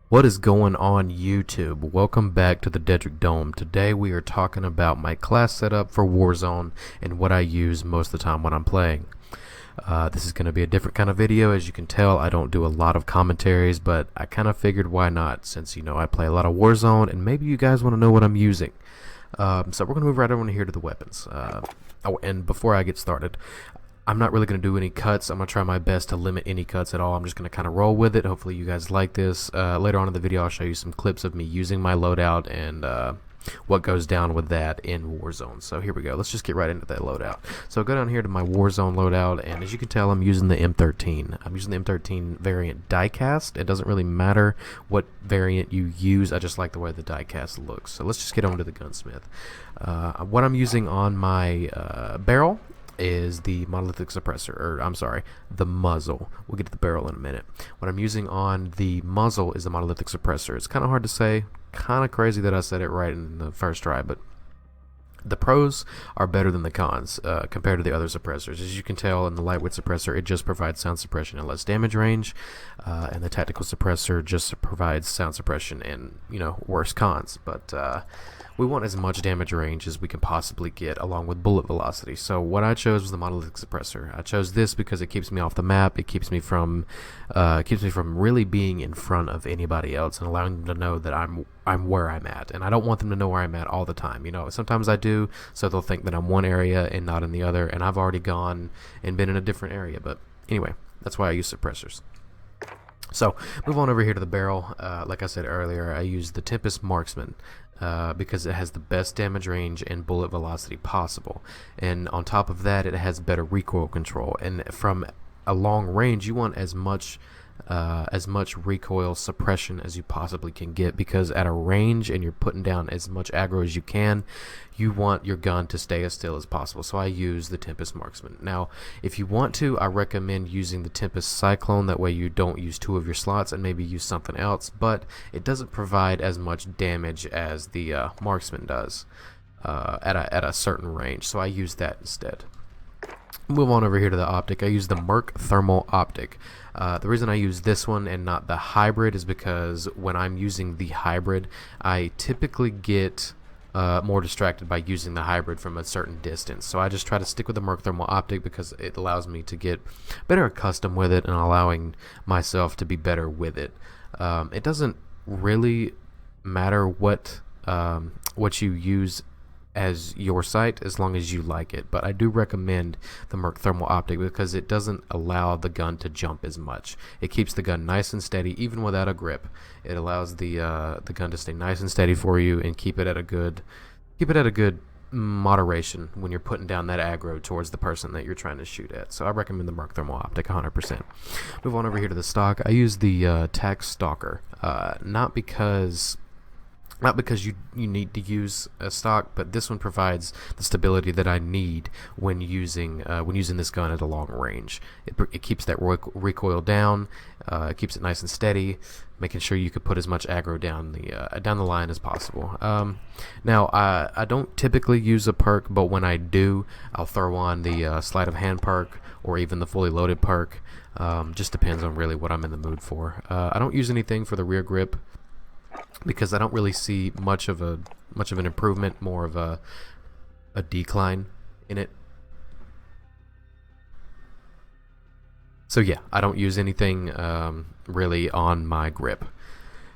What is going on YouTube? Welcome back to the Dedrick Dome. Today we are talking about my class setup for Warzone and what I use most of the time when I'm playing. This is going to be a different kind of video. As you can tell, I don't do a lot of commentaries, but I kind of figured why not, since I play a lot of Warzone and maybe you guys want to know what I'm using. So we're going to move right over here to the weapons. And before I get started, I'm not really going to do any cuts. I'm going to try my best to limit any cuts at all. I'm just going to kind of roll with it. Hopefully you guys like this. Later on in the video, I'll show you some clips of me using my loadout and what goes down with that in Warzone. So here we go. Let's just get right into that loadout. So go down here to my Warzone loadout, and as you can tell, I'm using the M13. I'm using the M13 variant diecast. It doesn't really matter what variant you use. I just like the way the diecast looks. So let's just get on to the gunsmith. What I'm using on my barrel is the monolithic suppressor, or I'm sorry, the muzzle. We'll get to the barrel in a minute. What I'm using on the muzzle is the monolithic suppressor. It's kind of hard to say, kind of crazy that I said it right in the first try, but the pros are better than the cons compared to the other suppressors. As you can tell, in the lightweight suppressor, it just provides sound suppression and less damage range, and the tactical suppressor just provides sound suppression and worse cons. But we want as much damage range as we can possibly get, along with bullet velocity. So what I chose was the monolithic suppressor. I chose this because it keeps me off the map. It keeps me from really being in front of anybody else and allowing them to know that I'm where I'm at. And I don't want them to know where I'm at all the time. Sometimes I do, so they'll think that I'm one area and not in the other, and I've already gone and been in a different area. But anyway, that's why I use suppressors. So move on over here to the barrel. Like I said earlier, I use the Tempest Marksman because it has the best damage range and bullet velocity possible, and on top of that, it has better recoil control. And from a long range, you want as much recoil suppression as you possibly can get, because at a range and you're putting down as much aggro as you can, you want your gun to stay as still as possible. So I use the Tempest Marksman. Now if you want to, I recommend using the Tempest Cyclone. That way you don't use two of your slots and maybe use something else, but it doesn't provide as much damage as the Marksman does at a certain range, so I use that instead. Move on over here to the optic. I use the Merc Thermal Optic. The reason I use this one and not the hybrid is because when I'm using the hybrid, I typically get more distracted by using the hybrid from a certain distance. So I just try to stick with the Merc Thermal Optic because it allows me to get better accustomed with it and allowing myself to be better with it. It doesn't really matter what you use as your sight, as long as you like it. But I do recommend the Merc Thermal Optic because it doesn't allow the gun to jump as much. It keeps the gun nice and steady even without a grip. It allows the gun to stay nice and steady for you and keep it at a good moderation when you're putting down that aggro towards the person that you're trying to shoot at. So I recommend the Merc Thermal Optic 100%. Move on over here to the stock. I use the TAC Stalker, not because you need to use a stock, but this one provides the stability that I need when using this gun at a long range. It keeps that recoil down, it keeps it nice and steady, making sure you could put as much aggro down the line as possible. Now I don't typically use a perk, but when I do, I'll throw on the sleight of hand perk or even the fully loaded perk. Just depends on really what I'm in the mood for. I don't use anything for the rear grip because I don't really see much of an improvement, more of a decline in it. So yeah, I don't use anything really on my grip.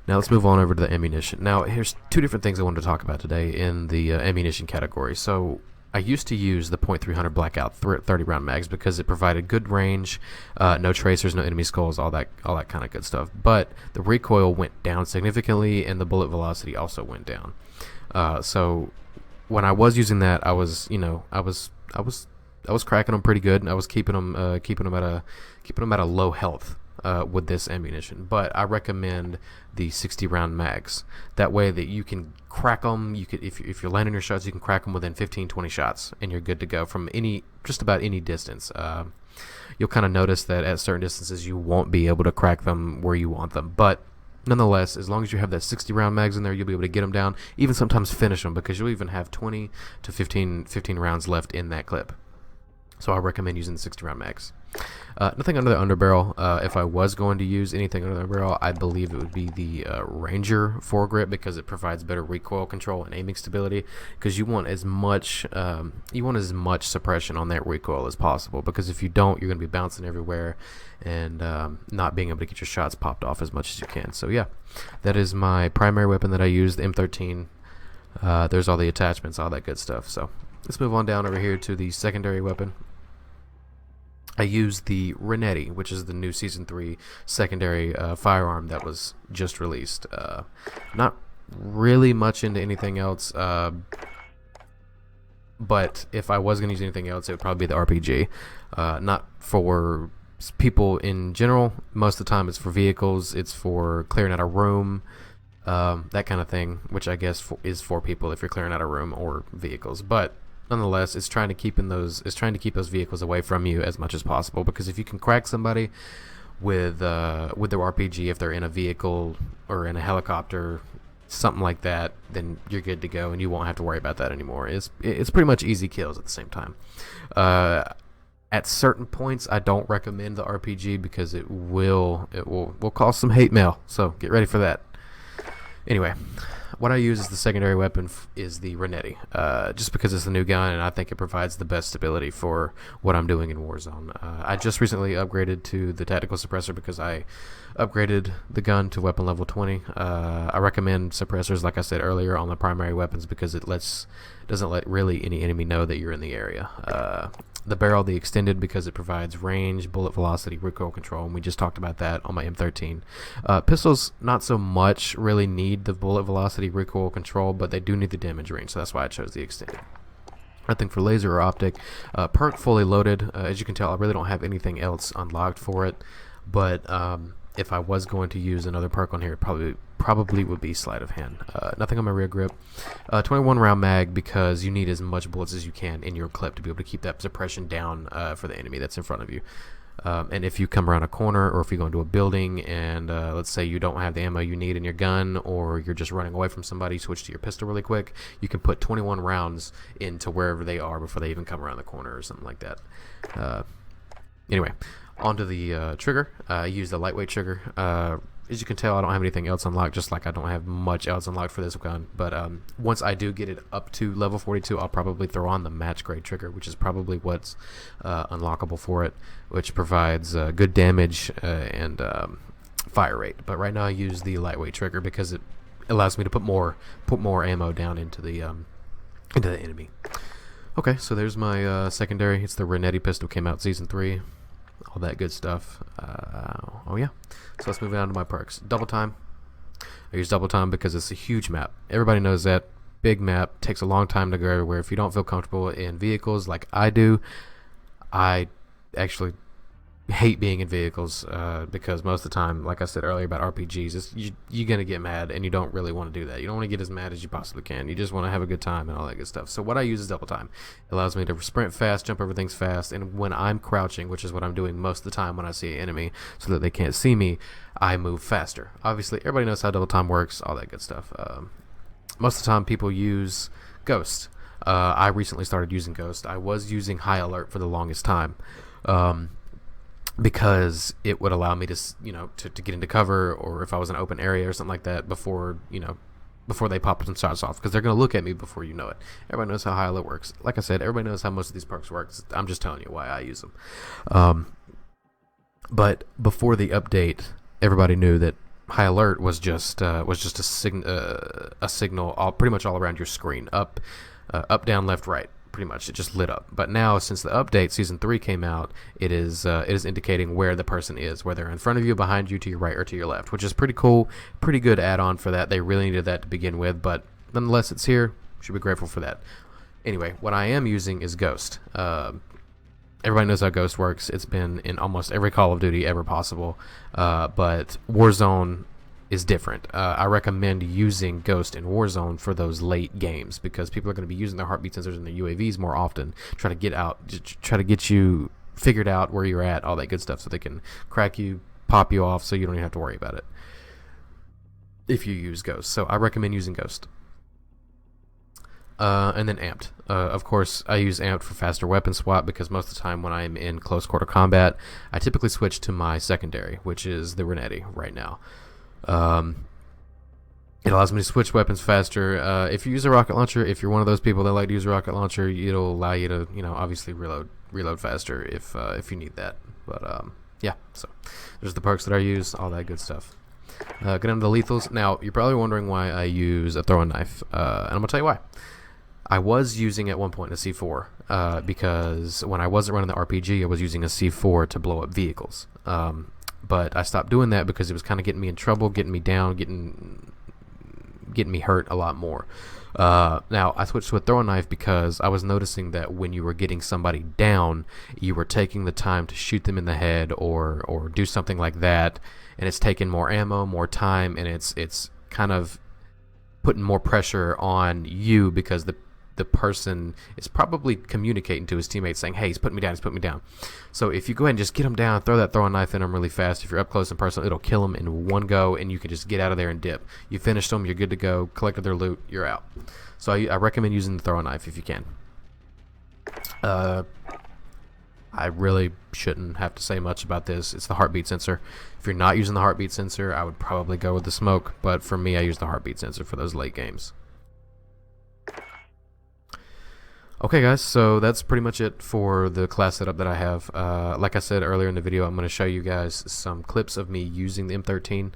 Now let's move on over to the ammunition. Now here's two different things I wanted to talk about today in the ammunition category. So I used to use the .300 Blackout 30 round mags because it provided good range, no tracers, no enemy skulls, all that kind of good stuff. But the recoil went down significantly, and the bullet velocity also went down. So when I was using that, I was cracking them pretty good, and I was keeping them at a low health with this ammunition. But I recommend the 60 round mags. That way that you can crack them. If you're landing your shots, you can crack them within 15-20 shots, and you're good to go from just about any distance. You'll kind of notice that at certain distances you won't be able to crack them where you want them, but nonetheless, as long as you have that 60 round mags in there, you'll be able to get them down, even sometimes finish them, because you'll even have 20 to 15 rounds left in that clip. So I recommend using the 60 round mags. Nothing under the underbarrel. If I was going to use anything under the underbarrel, I believe it would be the Ranger foregrip, because it provides better recoil control and aiming stability. Because you want as much suppression on that recoil as possible. Because if you don't, you're going to be bouncing everywhere and not being able to get your shots popped off as much as you can. So yeah, that is my primary weapon that I use, the M13. There's all the attachments, all that good stuff. So let's move on down over here to the secondary weapon. I use the Renetti, which is the new Season 3 secondary firearm that was just released. Not really much into anything else, but if I was going to use anything else, it would probably be the RPG. Not for people in general. Most of the time it's for vehicles, it's for clearing out a room, that kind of thing, which I guess is for people if you're clearing out a room or vehicles. But nonetheless, it's trying to keep those vehicles away from you as much as possible, because if you can crack somebody with their RPG, if they're in a vehicle or in a helicopter, something like that, then you're good to go and you won't have to worry about that anymore. It's pretty much easy kills at the same time. At certain points, I don't recommend the RPG because it will cause some hate mail, so get ready for that. Anyway, what I use as the secondary weapon is the Renetti, just because it's the new gun and I think it provides the best stability for what I'm doing in Warzone. I just recently upgraded to the tactical suppressor because I upgraded the gun to weapon level 20. I recommend suppressors, like I said earlier, on the primary weapons because it doesn't let really any enemy know that you're in the area. The barrel, the extended, because it provides range, bullet velocity, recoil control, and we just talked about that on my M13. Pistols, not so much really need the bullet velocity, recoil control, but they do need the damage range, so that's why I chose the extended. I think for laser or optic, perk fully loaded. As you can tell, I really don't have anything else unlocked for it, but if I was going to use another perk on here, it probably would be sleight of hand. Nothing on my rear grip. 21 round mag, because you need as much bullets as you can in your clip to be able to keep that suppression down for the enemy that's in front of you. And if you come around a corner, or if you go into a building and let's say you don't have the ammo you need in your gun, or you're just running away from somebody, switch to your pistol really quick, you can put 21 rounds into wherever they are before they even come around the corner or something like that. Anyway, onto the trigger. I use the lightweight trigger. As you can tell, I don't have anything else unlocked, just like I don't have much else unlocked for this gun. But once I do get it up to level 42, I'll probably throw on the match grade trigger, which is probably what's unlockable for it, which provides good damage and fire rate. But right now I use the lightweight trigger because it allows me to put more ammo down into the enemy. Okay, so there's my secondary. It's the Renetti pistol, came out Season 3. All that good stuff. Oh yeah. So let's move on to my perks. Double time. I use double time because it's a huge map. Everybody knows that. Big map. Takes a long time to go everywhere. If you don't feel comfortable in vehicles like I do, I actually hate being in vehicles because most of the time, like I said earlier about RPGs, you're going to get mad and you don't really want to do that. You don't want to get as mad as you possibly can. You just want to have a good time and all that good stuff. So what I use is double time. It allows me to sprint fast, jump over things fast, and when I'm crouching, which is what I'm doing most of the time when I see an enemy so that they can't see me, I move faster. Obviously, everybody knows how double time works, all that good stuff. Most of the time people use Ghost. I recently started using Ghost. I was using High Alert for the longest time. Because it would allow me to get into cover, or if I was in an open area or something like that before they pop some shots off, because they're going to look at me before you know it. Everybody knows how High Alert works. Like I said, everybody knows how most of these perks work. I'm just telling you why I use them. But before the update, everybody knew that High Alert was just a signal pretty much all around your screen, up, down, left, right. Pretty much it just lit up. But now, since the update Season 3 came out, it is indicating where the person is, whether in front of you, behind you, to your right, or to your left, which is pretty cool. Pretty good add-on for that. They really needed that to begin with, but nonetheless, it's here. Should be grateful for that. Anyway, what I am using is Ghost. Everybody knows how Ghost works. It's been in almost every Call of Duty ever possible, but Warzone is different. I recommend using Ghost in Warzone for those late games, because people are going to be using their heartbeat sensors and their UAVs more often, try to get you figured out where you're at, all that good stuff, so they can crack you, pop you off, so you don't even have to worry about it if you use Ghost. So I recommend using Ghost. and then amped. Of course, I use amped for faster weapon swap because most of the time when I'm in close quarter combat, I typically switch to my secondary, which is the Renetti right now. It allows me to switch weapons faster. If you use a rocket launcher, if you're one of those people that like to use a rocket launcher, it'll allow you to, obviously reload faster if you need that. But yeah, so there's the perks that I use, all that good stuff. Get into the lethals. Now, you're probably wondering why I use a throwing knife, and I'm going to tell you why. I was using at one point a C4 because when I wasn't running the RPG, I was using a C4 to blow up vehicles. But I stopped doing that because it was kind of getting me in trouble, getting me down, getting me hurt a lot more. Now, I switched to a throwing knife because I was noticing that when you were getting somebody down, you were taking the time to shoot them in the head or do something like that, and it's taking more ammo, more time, and it's kind of putting more pressure on you because the person is probably communicating to his teammates saying, hey, he's putting me down. So if you go ahead and just get him down, throw that throwing knife in him really fast, if you're up close and personal, it'll kill him in one go, and you can just get out of there and dip. You finished them, you're good to go, collected their loot, you're out. So I recommend using the throwing knife if you can. I really shouldn't have to say much about this. It's the heartbeat sensor. If you're not using the heartbeat sensor, I would probably go with the smoke, but for me, I use the heartbeat sensor for those late games. Okay guys, so that's pretty much it for the class setup that I have. Like I said earlier in the video, I'm going to show you guys some clips of me using the M13.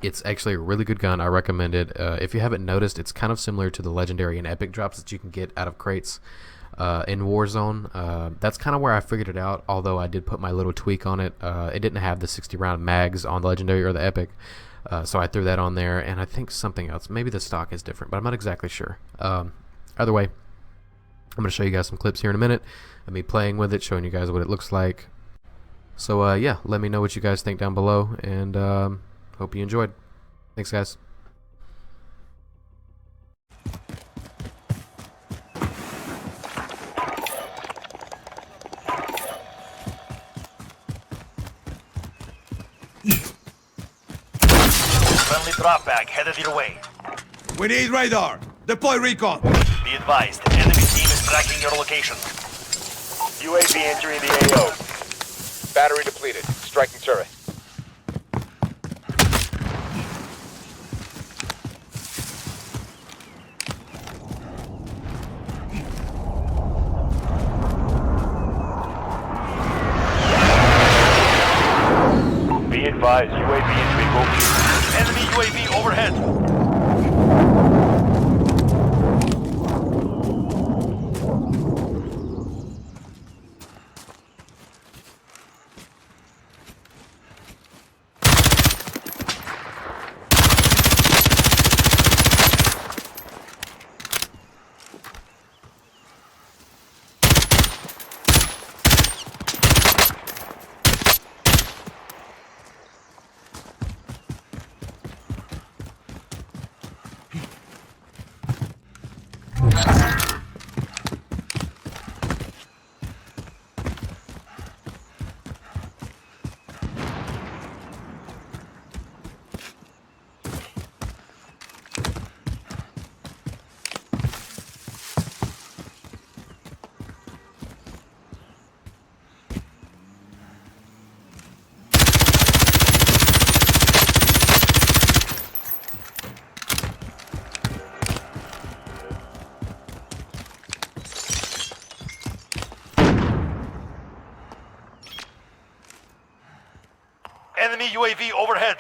It's actually a really good gun. I recommend it. If you haven't noticed, it's kind of similar to the legendary and epic drops that you can get out of crates in Warzone. That's kind of where I figured it out, although I did put my little tweak on it. It didn't have the 60 round mags on the legendary or the epic. So I threw that on there, and I think something else. Maybe the stock is different, but I'm not exactly sure. Either way, I'm going to show you guys some clips here in a minute of me playing with it, showing you guys what it looks like. So yeah, let me know what you guys think down below, and hope you enjoyed. Thanks, guys. Friendly drop bag headed your way. We need radar. Deploy recon. Be advised, enemy team is tracking your location. UAV entering the AO. Battery depleted. Striking turret. Be advised, UAV entering go. Enemy UAV overhead. Enemy UAV overhead.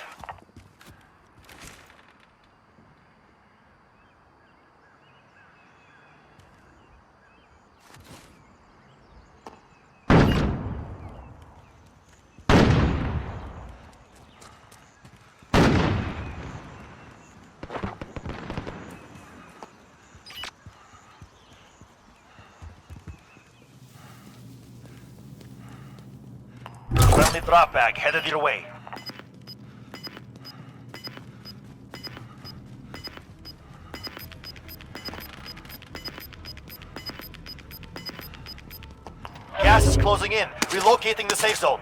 Friendly drop bag headed your way. Gas is closing in. Relocating the safe zone.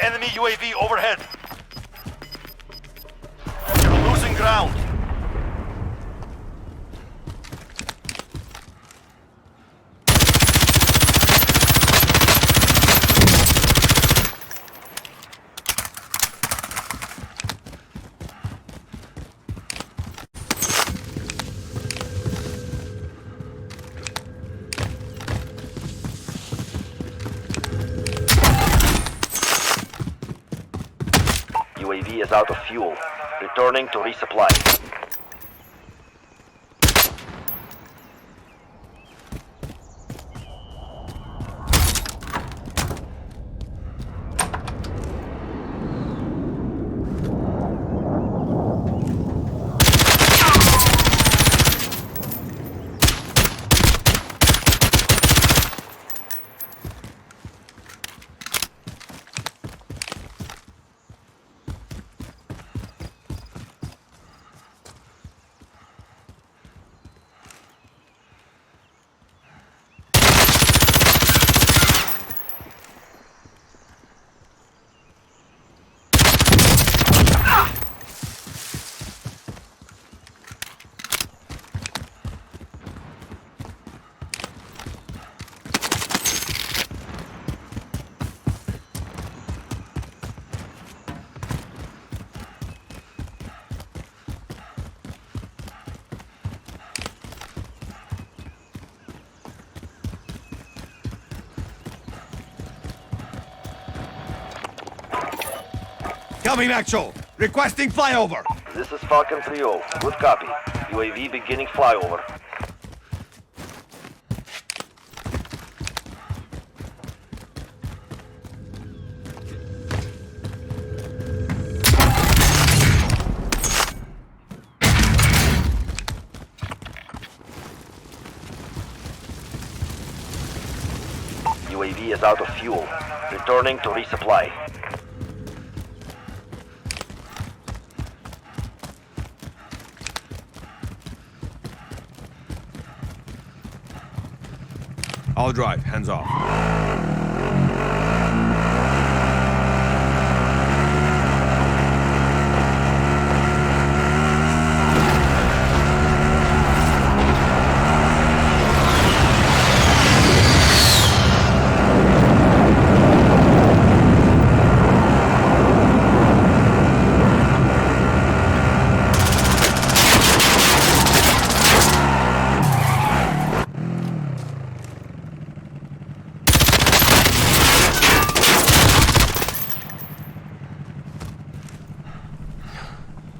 Enemy UAV overhead. You're losing ground. UAV is out of fuel. Returning to resupply. Coming actual. Requesting flyover. This is Falcon 3-0. Good copy. UAV beginning flyover. UAV is out of fuel. Returning to resupply. I'll drive. Hands off.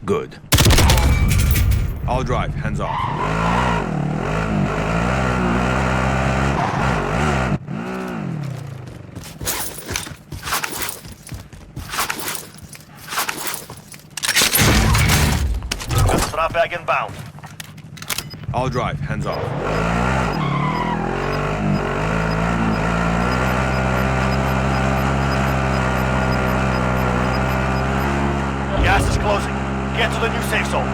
Good. I'll drive. Hands off. Drop bag inbound. I'll drive. Hands off. Gas is closing. Get to the new safe zone.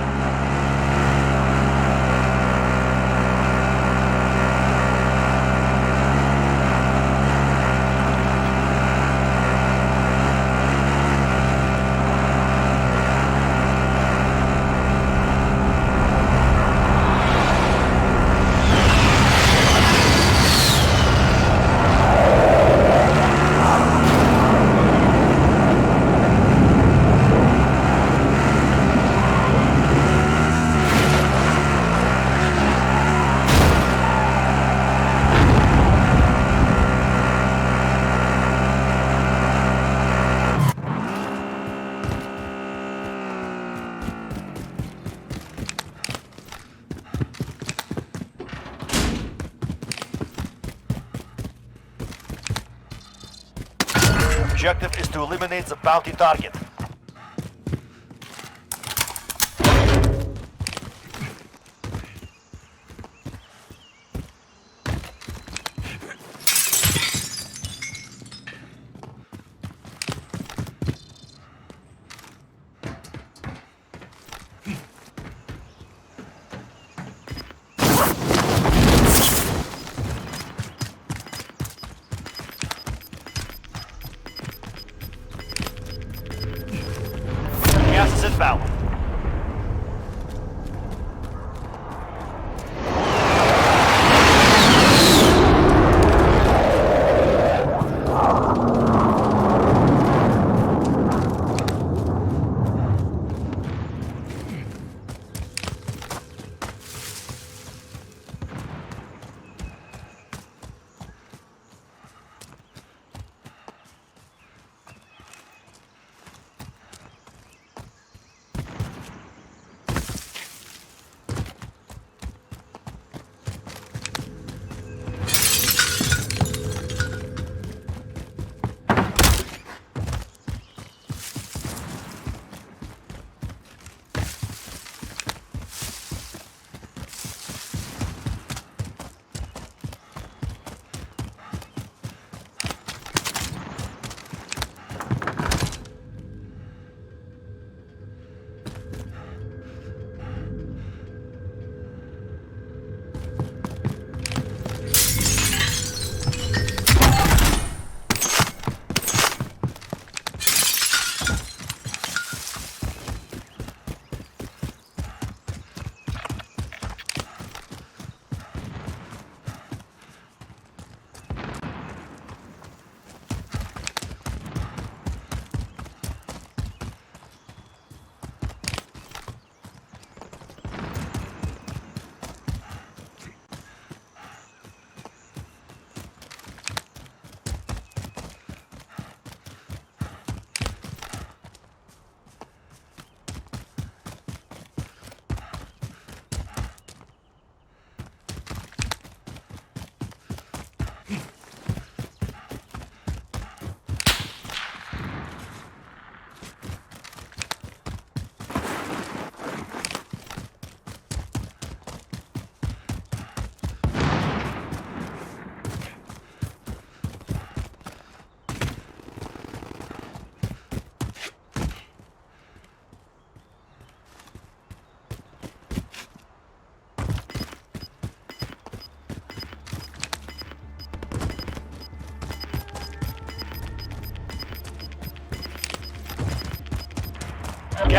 Objective is to eliminate the bounty target.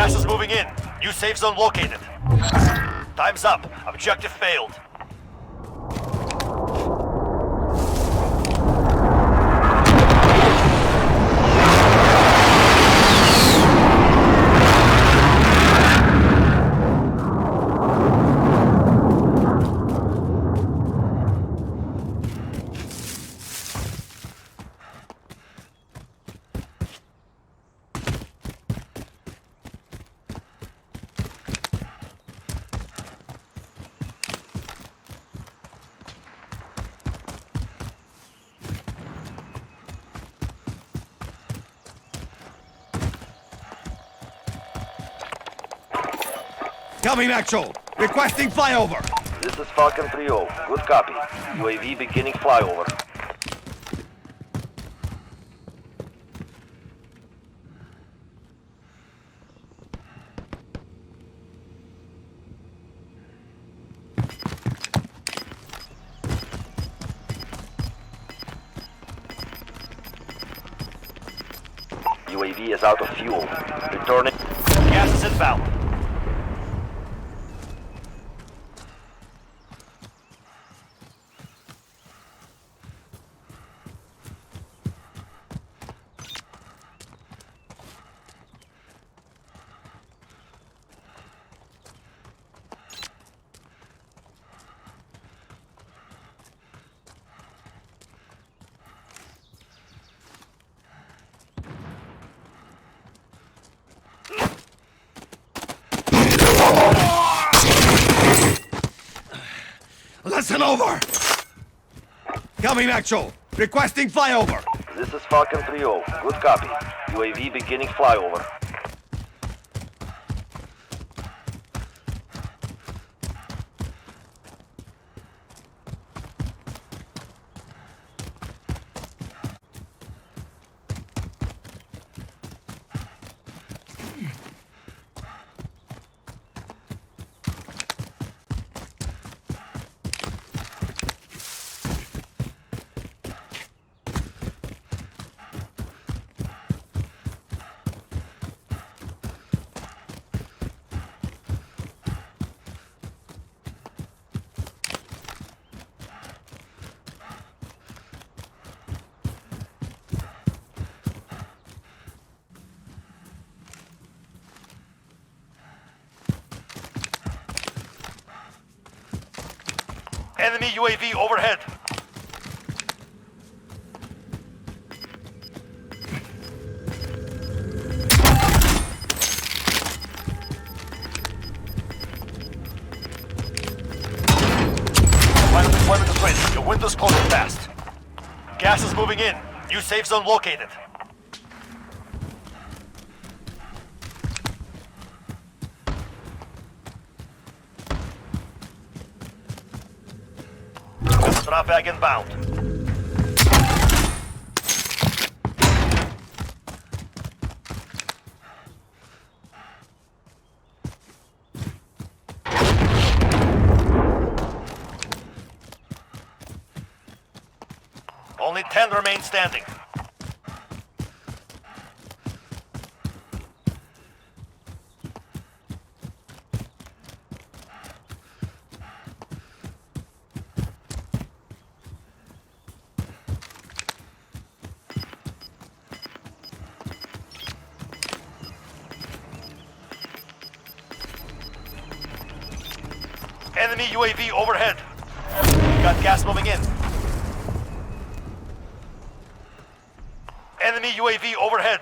Gas is moving in. New safe zone located. Time's up. Objective failed. Coming actual. Requesting flyover. This is Falcon 3-0. Good copy. UAV beginning flyover. UAV is out of fuel. Returning. Gas is inbound. Listen over. Coming actual. Requesting flyover. This is Falcon 3-0. Good copy. UAV beginning flyover. Enemy UAV overhead. Final deployment is ready. Your window's closing fast. Gas is moving in. New safe zone located. Drop bag inbound. Only 10 remain standing. Enemy UAV overhead. Got gas moving in. Enemy UAV overhead.